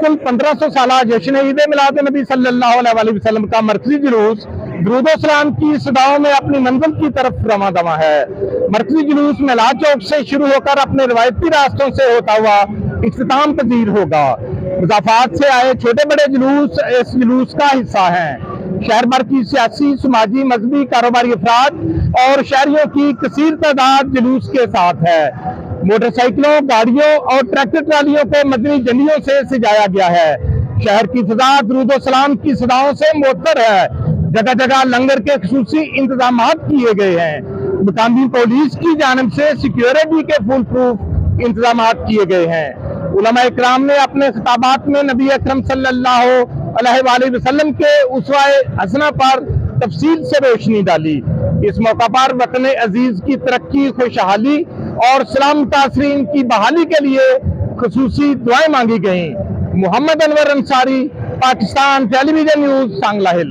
बिल्कुल 1500 साल जश्न ईद मिलाद नबी सल्लल्लाहु अलैहि वसल्लम का मरकजी जुलूस दुरूद व सलाम की सदाओं में अपनी मंजिल की तरफ रवां दवा है। मरकजी जुलूस मेलाद चौक से शुरू होकर अपने रवायती रास्तों से होता हुआ इख्तिताम पजीर होगा। मुज़ाफात से आए छोटे बड़े जुलूस इस जुलूस का हिस्सा हैं। शहर भर की सियासी, समाजी, मजहबी, कारोबारी अफराद और शहरियों की कसीर तादाद जुलूस के साथ है। मोटरसाइकिलों, गाड़ियों और ट्रैक्टर ट्रालियों को मदनी झंडियों से सजाया गया है। शहर की फिजा दुरूद व सलाम की सदाओं से मुअत्तर है। जगह जगह लंगर के खुसूसी इंतजाम किए गए हैं। मुकामी पुलिस की जानिब से सिक्योरिटी के फुल प्रूफ इंतजाम किए गए हैं। उलमा इकराम ने अपने खिताबात में नबी अकरम सल्लल्लाहु अलैहि वसल्लम के उसवाए हसना पर तफसील से रोशनी डाली। इस मौका पर वतन अजीज की तरक्की, खुशहाली और सलाम तासरीन की बहाली के लिए खुसूसी दुआएं मांगी गईं। मोहम्मद अनवर अंसारी, पाकिस्तान टेलीविजन न्यूज, सांगला हिल।